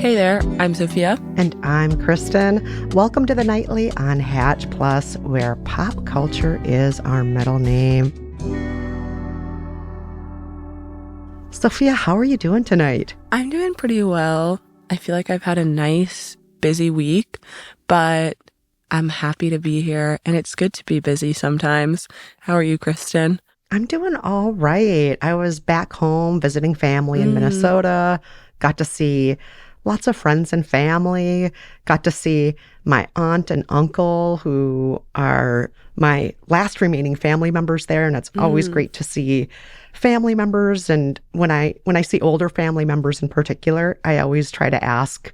Hey there, I'm Sophia. And I'm Kristen. Welcome to The Nightly on Hatch Plus, where pop culture is our middle name. Sophia, how are you doing tonight? I'm doing pretty well. I feel like I've had a nice, busy week, but I'm happy to be here, and it's good to be busy sometimes. How are you, Kristen? I'm doing all right. I was back home visiting family in Minnesota, got to see lots of friends and family, got to see my aunt and uncle, who are my last remaining family members there, and it's always great to see family members. And when I see older family members in particular, I always try to ask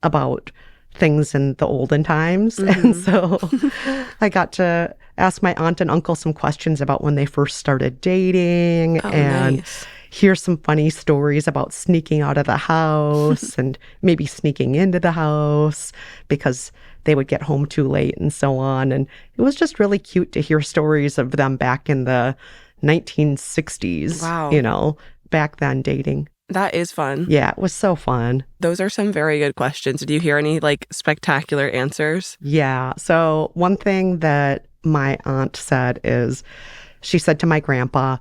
about things in the olden times. And so I got to ask my aunt and uncle some questions about when they first started dating and hear some funny stories about sneaking out of the house and maybe sneaking into the house because they would get home too late and so on. And it was just really cute to hear stories of them back in the 1960s, back then dating. That is fun. Yeah, it was so fun. Those are some very good questions. Did you hear any spectacular answers? Yeah. So one thing that my aunt said is, she said to my grandpa,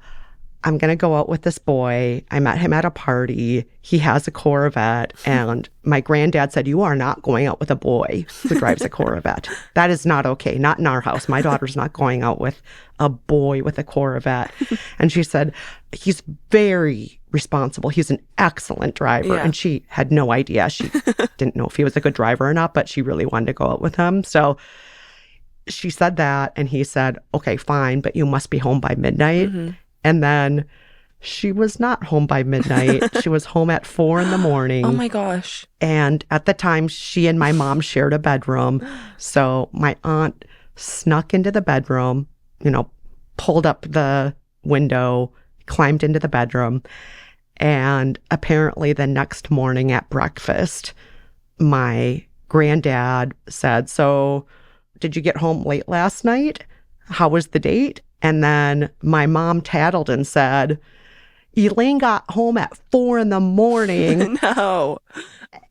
I'm going to go out with this boy. I met him at a party. He has a Corvette. And my granddad said, you are not going out with a boy who drives a Corvette. That is not okay. Not in our house. My daughter's not going out with a boy with a Corvette. And she said, he's very responsible. He's an excellent driver. Yeah. And she had no idea. She didn't know if he was a good driver or not, but she really wanted to go out with him. So she said that. And he said, okay, fine, but you must be home by midnight. And then she was not home by midnight. She was home at 4 a.m. Oh my gosh. And at the time, she and my mom shared a bedroom. So my aunt snuck into the bedroom, pulled up the window, climbed into the bedroom. And apparently the next morning at breakfast, my granddad said, so did you get home late last night? How was the date? And then my mom tattled and said, Elaine got home at 4 a.m. No.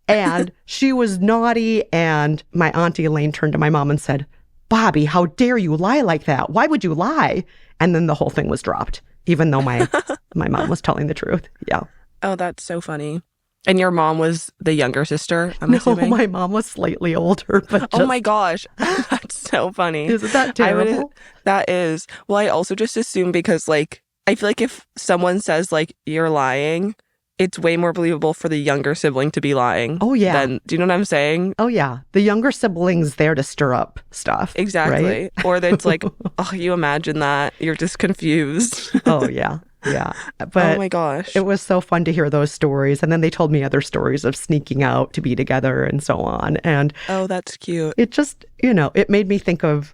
And she was naughty. And my auntie Elaine turned to my mom and said, Bobby, how dare you lie like that? Why would you lie? And then the whole thing was dropped, even though my mom was telling the truth. Yeah. Oh, that's so funny. And your mom was the younger sister, I'm assuming? No, my mom was slightly older. But oh my gosh. That's so funny. Isn't that terrible? That is. Well, I also just assume because, I feel like if someone says, you're lying, it's way more believable for the younger sibling to be lying. Oh, yeah. Do you know what I'm saying? Oh, yeah. The younger sibling's there to stir up stuff. Exactly. Right? Or it's oh, you imagine that. You're just confused. Oh, yeah. Yeah. But oh my gosh. It was so fun to hear those stories. And then they told me other stories of sneaking out to be together and so on. And oh, that's cute. It just, it made me think of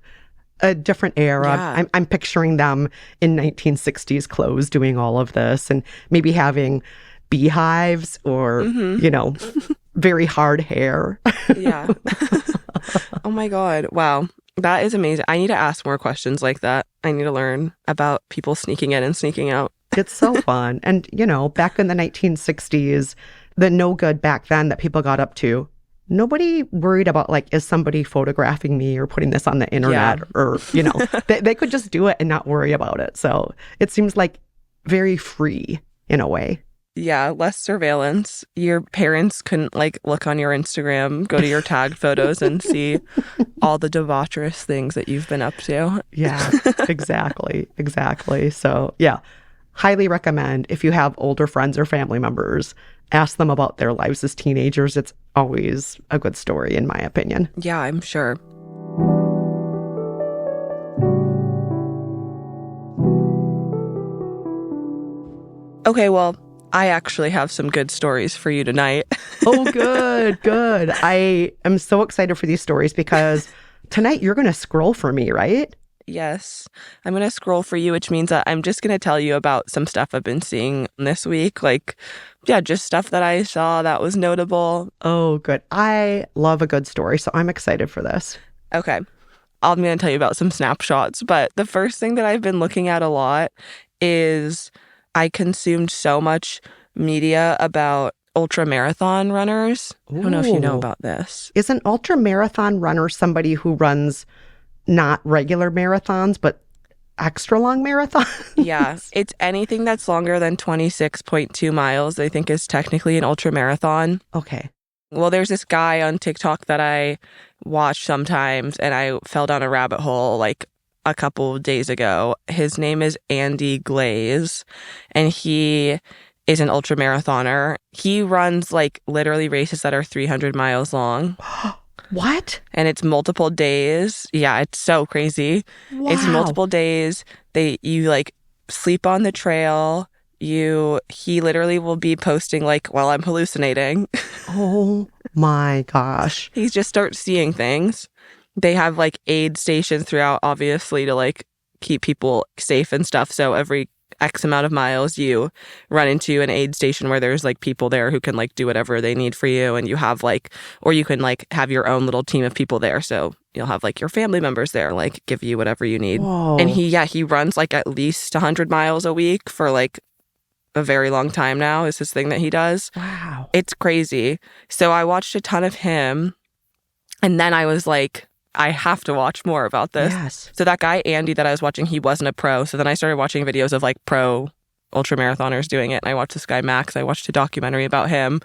a different era. Yeah. I'm picturing them in 1960s clothes doing all of this and maybe having beehives or, very hard hair. Yeah. Oh my God. Wow. That is amazing. I need to ask more questions like that. I need to learn about people sneaking in and sneaking out. It's so fun. And, back in the 1960s, the no good back then that people got up to, nobody worried about, is somebody photographing me or putting this on the internet or, they could just do it and not worry about it. So it seems like very free in a way. Yeah, less surveillance. Your parents couldn't look on your Instagram, go to your tagged photos and see all the debaucherous things that you've been up to. Yeah, exactly. So yeah, highly recommend if you have older friends or family members, ask them about their lives as teenagers. It's always a good story, in my opinion. Yeah, I'm sure. Okay, well, I actually have some good stories for you tonight. Oh, good. I am so excited for these stories because tonight you're going to scroll for me, right? Yes. I'm going to scroll for you, which means that I'm just going to tell you about some stuff I've been seeing this week. Just stuff that I saw that was notable. Oh, good. I love a good story, so I'm excited for this. Okay. I'm going to tell you about some snapshots, but the first thing that I've been looking at a lot is I consumed so much media about ultramarathon runners. I don't know if you know Ooh. about this. Is an ultra-marathon runner somebody who runs not regular marathons, but extra long marathons? Yeah, it's anything that's longer than 26.2 miles, I think is technically an ultramarathon. Okay. Well, there's this guy on TikTok that I watch sometimes, and I fell down a rabbit hole like a couple of days ago. His name is Andy Glaze, and he is an ultramarathoner. He runs like literally races that are 300 miles long. What? And it's multiple days. Yeah, it's so crazy. Wow. It's multiple days. You like sleep on the trail. He literally will be posting like while I'm hallucinating. Oh my gosh. He just starts seeing things. They have like aid stations throughout, obviously, to like keep people safe and stuff. So every X amount of miles, you run into an aid station where there's like people there who can like do whatever they need for you. And you have like, or you can like have your own little team of people there. So you'll have like your family members there, like give you whatever you need. Whoa. And he runs like at least 100 miles a week for like a very long time now is his thing that he does. Wow. It's crazy. So I watched a ton of him. And then I was like, I have to watch more about this. Yes. So that guy, Andy, that I was watching, he wasn't a pro. So then I started watching videos of like pro ultramarathoners doing it. And I watched this guy, Max. I watched a documentary about him,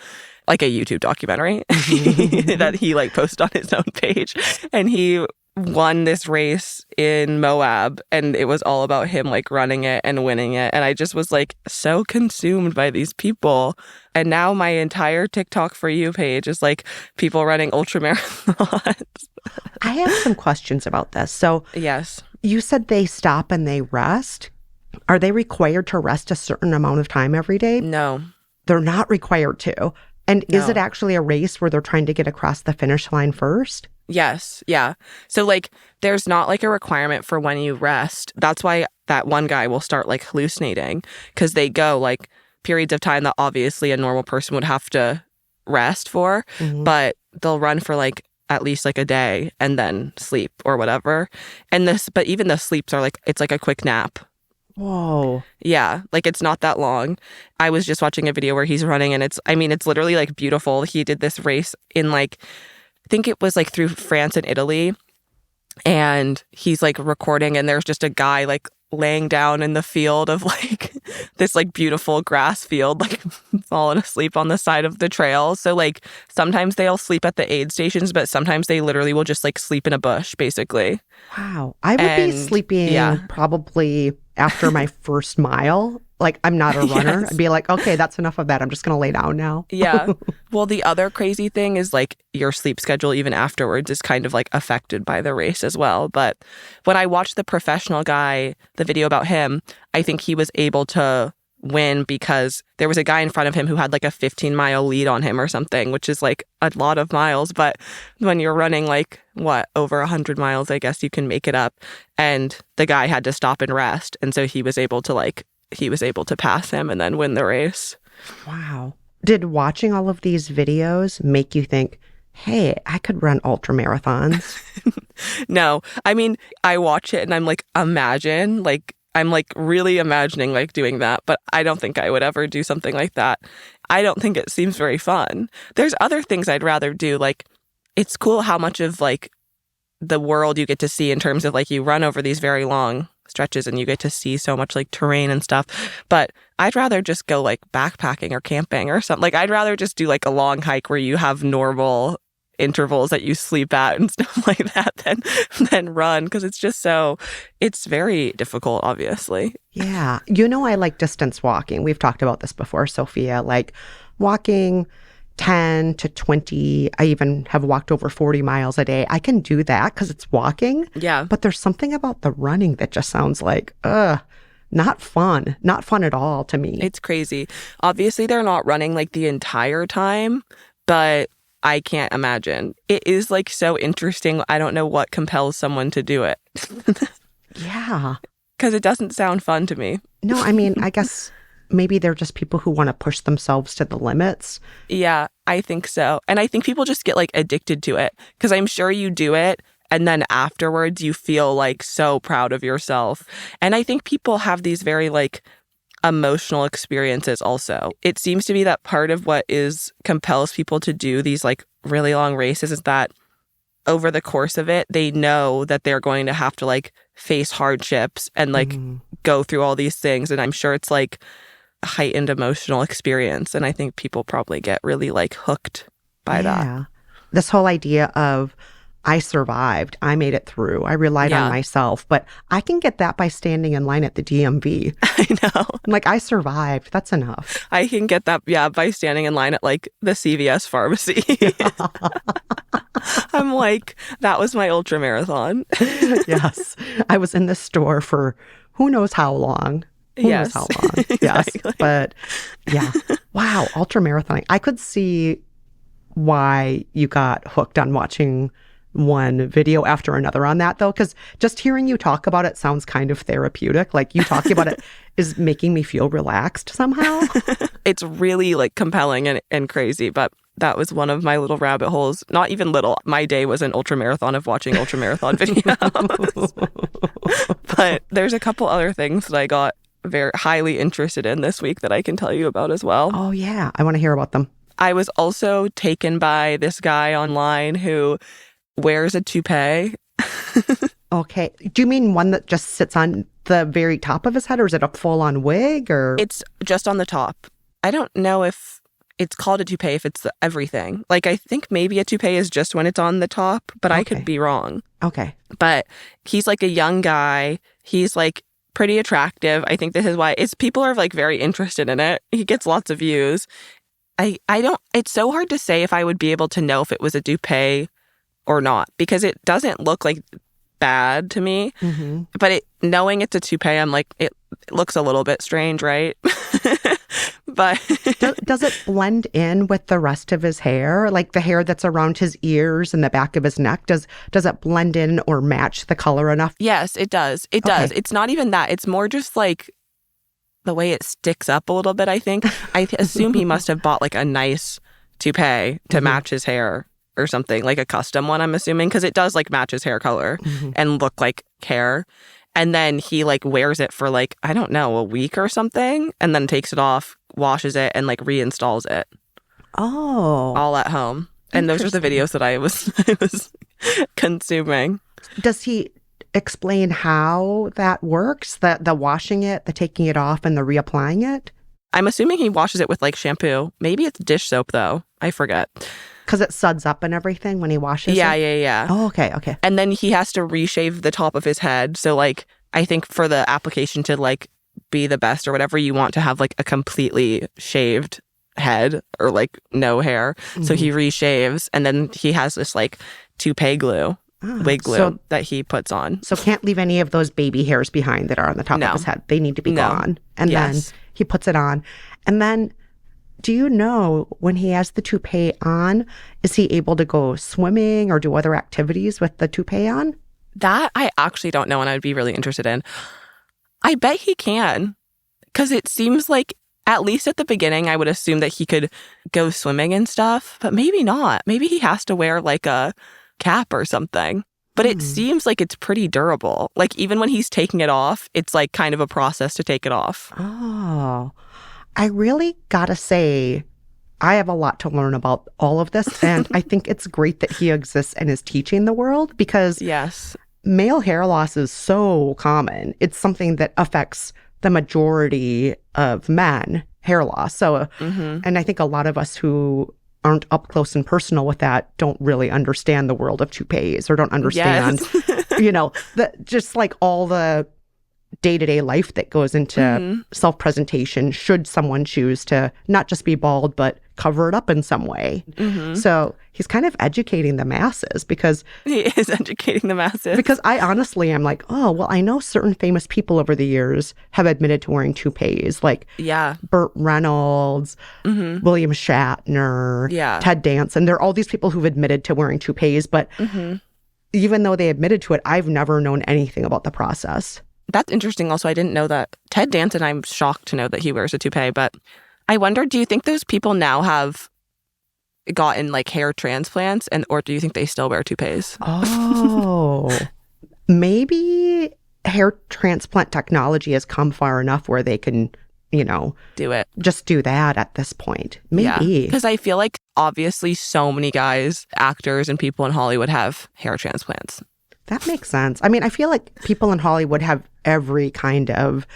like a YouTube documentary that he like posted on his own page. And he won this race in Moab, and it was all about him like running it and winning it. And I just was like so consumed by these people. And now my entire TikTok For You page is like people running ultramarathons. I have some questions about this. So Yes. you said they stop and they rest. Are they required to rest a certain amount of time every day? No. They're not required to. And is No. it actually a race where they're trying to get across the finish line first? Yes. Yeah. So like there's not like a requirement for when you rest. That's why that one guy will start like hallucinating, because they go like periods of time that obviously a normal person would have to rest for, but they'll run for like at least like a day and then sleep or whatever. But even the sleeps are like, it's like a quick nap. Whoa. Yeah, like it's not that long. I was just watching a video where he's running, and it's literally like beautiful. He did this race in like, I think it was like through France and Italy, and he's like recording, and there's just a guy like laying down in the field of like this like beautiful grass field, like falling asleep on the side of the trail. So like sometimes they'll sleep at the aid stations, but sometimes they literally will just like sleep in a bush, basically. Wow. I would be sleeping probably after my first mile. Like, I'm not a runner. Yes. I'd be like, okay, that's enough of that. I'm just going to lay down now. Yeah. Well, the other crazy thing is like your sleep schedule even afterwards is kind of like affected by the race as well. But when I watched the professional guy, the video about him, I think he was able to win because there was a guy in front of him who had like a 15-mile lead on him or something, which is like a lot of miles. But when you're running like over 100 miles, I guess you can make it up. And the guy had to stop and rest. And so he was able to pass him and then win the race. Wow. Did watching all of these videos make you think, hey, I could run ultramarathons? No. I mean, I watch it and I'm like, I'm like really imagining like doing that, but I don't think I would ever do something like that. I don't think it seems very fun. There's other things I'd rather do. Like, it's cool how much of like the world you get to see in terms of like you run over these very long stretches and you get to see so much like terrain and stuff. But I'd rather just go like backpacking or camping or something. Like, I'd rather just do like a long hike where you have normal intervals that you sleep at and stuff like that than run, because it's very difficult, obviously. Yeah. You know, I like distance walking. We've talked about this before, Sophia, like walking 10 to 20. I even have walked over 40 miles a day. I can do that because it's walking. Yeah. But there's something about the running that just sounds like, not fun. Not fun at all to me. It's crazy. Obviously, they're not running like the entire time, but I can't imagine. It is like so interesting. I don't know what compels someone to do it. Yeah. Because it doesn't sound fun to me. No, I mean, I guess maybe they're just people who want to push themselves to the limits. Yeah, I think so. And I think people just get like addicted to it, because I'm sure you do it and then afterwards you feel like so proud of yourself. And I think people have these very like emotional experiences also. It seems to be that part of what compels people to do these like really long races is that over the course of it, they know that they're going to have to like face hardships and like go through all these things. And I'm sure it's like a heightened emotional experience. And I think people probably get really like hooked by that. This whole idea of I survived, I made it through, I relied on myself, but I can get that by standing in line at the DMV. I know. I'm like, I survived. That's enough. I can get that, by standing in line at like the CVS pharmacy. I'm like, that was my ultramarathon. Yes. I was in the store for who knows how long. Who knows how long. Yes. Exactly. But yeah. Wow. Ultramarathoning. I could see why you got hooked on watching one video after another on that, though, because just hearing you talk about it sounds kind of therapeutic. Like you talking about it is making me feel relaxed somehow. It's really like compelling and crazy, but that was one of my little rabbit holes. Not even little. My day was an ultramarathon of watching ultramarathon videos. But there's a couple other things that I got very highly interested in this week that I can tell you about as well. Oh, yeah. I want to hear about them. I was also taken by this guy online who wears a toupee. Okay. Do you mean one that just sits on the very top of his head, or is it a full-on wig? Or It's just on the top. I don't know if it's called a toupee, if it's everything. Like, I think maybe a toupee is just when it's on the top, but I could be wrong. Okay. But he's like a young guy. He's like pretty attractive. I think this is why people are like very interested in it. He gets lots of views. I don't, it's so hard to say if I would be able to know if it was a toupee or not, because it doesn't look like bad to me. Mm-hmm. But knowing it's a toupee, I'm like, it looks a little bit strange, right? But does it blend in with the rest of his hair? Like the hair that's around his ears and the back of his neck? Does it blend in or match the color enough? Yes, it does. It does. It's not even that. It's more just like the way it sticks up a little bit, I think. I assume he must have bought like a nice toupee to match his hair or something, like a custom one, I'm assuming, because it does like match his hair color and look like hair. And then he like wears it for like, I don't know, a week or something, and then takes it off, washes it, and like reinstalls it. Oh. All at home. And those are the videos that I was consuming. Does he explain how that works? The washing it, the taking it off, and the reapplying it? I'm assuming he washes it with like shampoo. Maybe it's dish soap though. I forget. Because it suds up and everything when he washes it? Yeah. Oh, okay. And then he has to reshave the top of his head. So like, I think for the application to like be the best or whatever, you want to have like a completely shaved head or like no hair. So he reshaves, and then he has this like toupee glue, wig glue that he puts on. So can't leave any of those baby hairs behind that are on the top of his head. They need to be gone. And then he puts it on. And then, do you know, when he has the toupee on, is he able to go swimming or do other activities with the toupee on? That I actually don't know, and I'd be really interested in. I bet he can, because it seems like, at least at the beginning, I would assume that he could go swimming and stuff, but maybe not. Maybe he has to wear like a cap or something. But it seems like it's pretty durable. Like even when he's taking it off, it's like kind of a process to take it off. Oh, I really gotta say, I have a lot to learn about all of this. And I think it's great that he exists and is teaching the world, because male hair loss is so common. It's something that affects the majority of men, hair loss. So, and I think a lot of us who aren't up close and personal with that don't really understand the world of toupees, or don't understand, just like all the day-to-day life that goes into self-presentation, should someone choose to not just be bald, but cover it up in some way. So he's kind of educating the masses, because he is educating the masses. Because I honestly am like, oh, well, I know certain famous people over the years have admitted to wearing toupees, like Burt Reynolds, William Shatner, Ted Danson. There are all these people who've admitted to wearing toupees, but even though they admitted to it, I've never known anything about the process. That's interesting. Also, I didn't know that. Ted Danson, I'm shocked to know that he wears a toupee, but I wonder, do you think those people now have gotten like hair transplants, or do you think they still wear toupees? Oh, maybe hair transplant technology has come far enough where they can Do it. just do that at this point. Yeah. Maybe. Because I feel like obviously so many guys, actors, and people in Hollywood have hair transplants. That makes sense. I mean, I feel like people in Hollywood have every kind of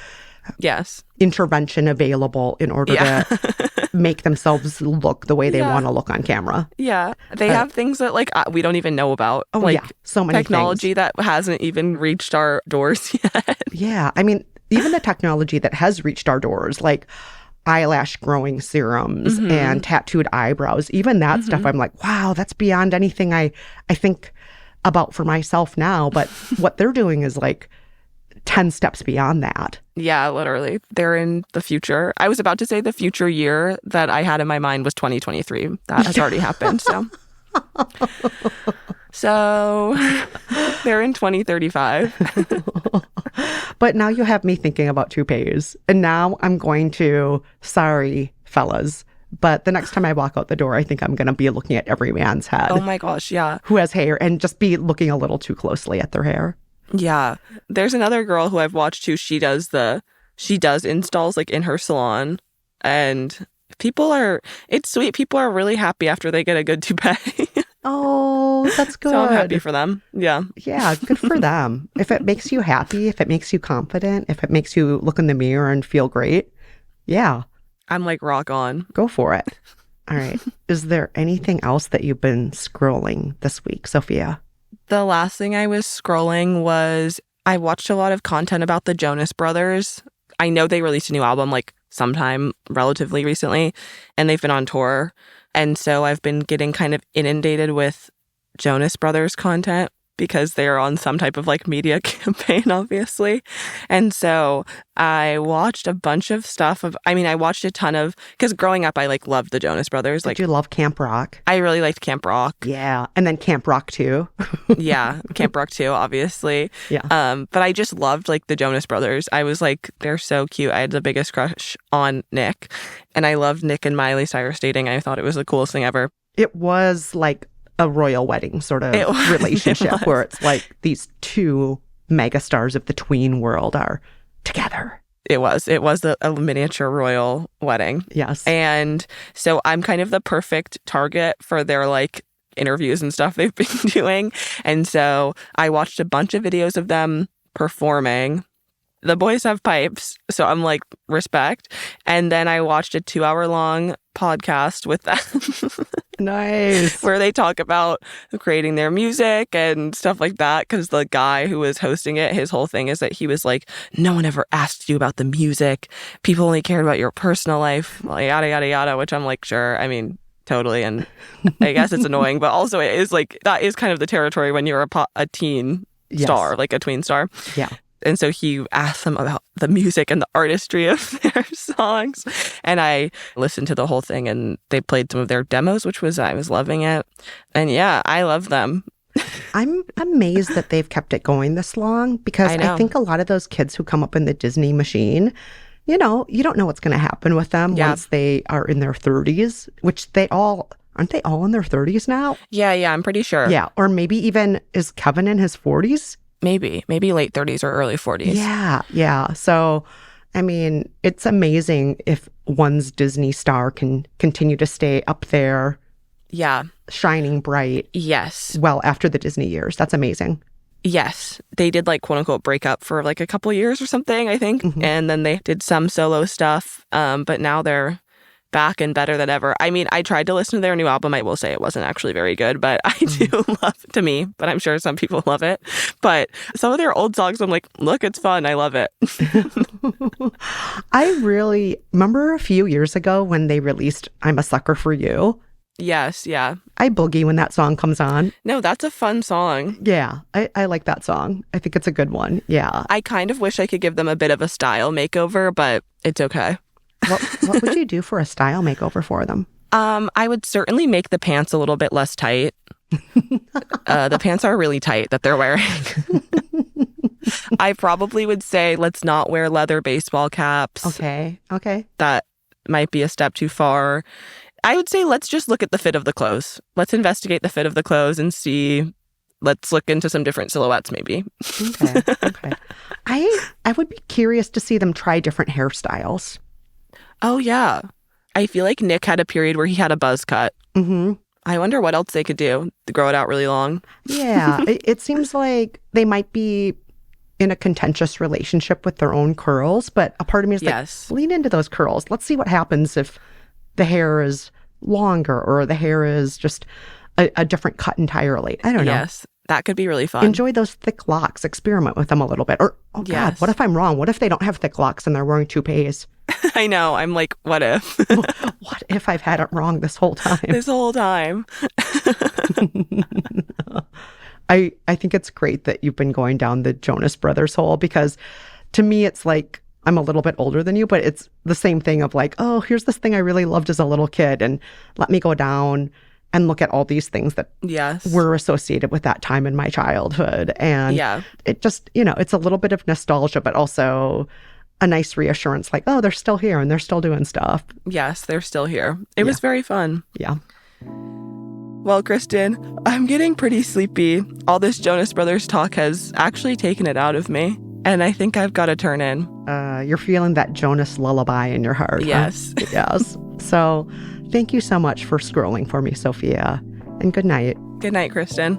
Yes. intervention available in order to make themselves look the way they want to look on camera. Yeah. They have things that like we don't even know about. Oh, like, yeah. So many technology things. that hasn't even reached our doors yet. Yeah. I mean, even the technology that has reached our doors, like eyelash growing serums and tattooed eyebrows, even that stuff, I'm like, wow, that's beyond anything I think about for myself now. But what they're doing is like 10 steps beyond that. Yeah, literally. They're in the future. I was about to say the future year that I had in my mind was 2023. That has already happened. So they're in 2035. But now you have me thinking about toupees. And now I'm going to, sorry, fellas, but the next time I walk out the door, I think I'm going to be looking at every man's head. Oh my gosh, yeah. Who has hair, and just be looking a little too closely at their hair. Yeah. There's another girl who I've watched who she does installs like in her salon, and it's sweet. People are really happy after they get a good toupee. Oh, that's good. So I'm happy for them. Yeah. Yeah, good for them. If it makes you happy, if it makes you confident, if it makes you look in the mirror and feel great, yeah. I'm like, rock on. Go for it. All right. Is there anything else that you've been scrolling this week, Sophia? The last thing I was scrolling was I watched a lot of content about the Jonas Brothers. I know they released a new album like sometime relatively recently, and they've been on tour. And so I've been getting kind of inundated with Jonas Brothers content because they're on some type of like media campaign, obviously. And so I watched a bunch of stuff I watched a ton of, because growing up I like loved the Jonas Brothers. Did you love Camp Rock? I really liked Camp Rock. Yeah. And then Camp Rock 2. Yeah. Camp Rock 2, obviously. Yeah. But I just loved like the Jonas Brothers. I was like, they're so cute. I had the biggest crush on Nick. And I loved Nick and Miley Cyrus dating. I thought it was the coolest thing ever. It was like a royal wedding sort of relationship where it's like these two megastars of the tween world are together. It was a miniature royal wedding. Yes. And so I'm kind of the perfect target for their like interviews and stuff they've been doing. And so I watched a bunch of videos of them performing. The boys have pipes, so I'm like, respect. And then I watched a 2-hour-long podcast with them. Nice. Where they talk about creating their music and stuff like that. Because the guy who was hosting it, his whole thing is that he was like, no one ever asked you about the music. People only cared about your personal life, like, yada, yada, yada, which I'm like, sure. I mean, totally. And I guess it's annoying, but also it is like, that is kind of the territory when you're a teen star, like a tween star. Yeah. And so he asked them about the music and the artistry of their songs. And I listened to the whole thing, and they played some of their demos, I was loving it. And yeah, I love them. I'm amazed that they've kept it going this long, because I think a lot of those kids who come up in the Disney machine, you don't know what's going to happen with them once they are in their 30s, which aren't they all in their 30s now? Yeah, I'm pretty sure. Yeah, or maybe even, is Kevin in his 40s? Maybe late 30s or early 40s. Yeah. So, I mean, it's amazing if one's Disney star can continue to stay up there. Yeah. Shining bright. Yes. Well, after the Disney years. That's amazing. Yes. They did like quote unquote break up for like a couple years or something, I think. Mm-hmm. And then they did some solo stuff. But now they're back and better than ever. I mean, I tried to listen to their new album. I will say it wasn't actually very good, but I do love it to me. But I'm sure some people love it. But some of their old songs, I'm like, look, it's fun. I love it. I really remember a few years ago when they released I'm a Sucker for You. Yes, yeah. I boogie when that song comes on. No, that's a fun song. Yeah, I like that song. I think it's a good one. Yeah. I kind of wish I could give them a bit of a style makeover, but it's okay. What would you do for a style makeover for them? I would certainly make the pants a little bit less tight. The pants are really tight that they're wearing. I probably would say let's not wear leather baseball caps. Okay. That might be a step too far. I would say let's just look at the fit of the clothes. Let's investigate the fit of the clothes and see. Let's look into some different silhouettes maybe. Okay. I would be curious to see them try different hairstyles. Oh, yeah. I feel like Nick had a period where he had a buzz cut. Mm-hmm. I wonder what else they could do to grow it out really long. Yeah, it seems like they might be in a contentious relationship with their own curls, but a part of me is Yes. like, lean into those curls. Let's see what happens if the hair is longer or the hair is just a different cut entirely. I don't know. Yes, that could be really fun. Enjoy those thick locks. Experiment with them a little bit. Or, oh God, Yes. what if I'm wrong? What if they don't have thick locks and they're wearing toupees? I know. I'm like, what if? What if I've had it wrong this whole time? This whole time. I think it's great that you've been going down the Jonas Brothers hole, because to me, it's like, I'm a little bit older than you, but it's the same thing of like, oh, here's this thing I really loved as a little kid, and let me go down and look at all these things that Yes. were associated with that time in my childhood. And Yeah. it just, it's a little bit of nostalgia, but also a nice reassurance, like, oh, they're still here and they're still doing stuff. Yes, they're still here. It was very fun. Yeah. Well, Kristen, I'm getting pretty sleepy. All this Jonas Brothers talk has actually taken it out of me, and I think I've got to turn in. You're feeling that Jonas lullaby in your heart. Yes. Huh? Yes. So thank you so much for scrolling for me, Sophia, and good night. Good night, Kristen.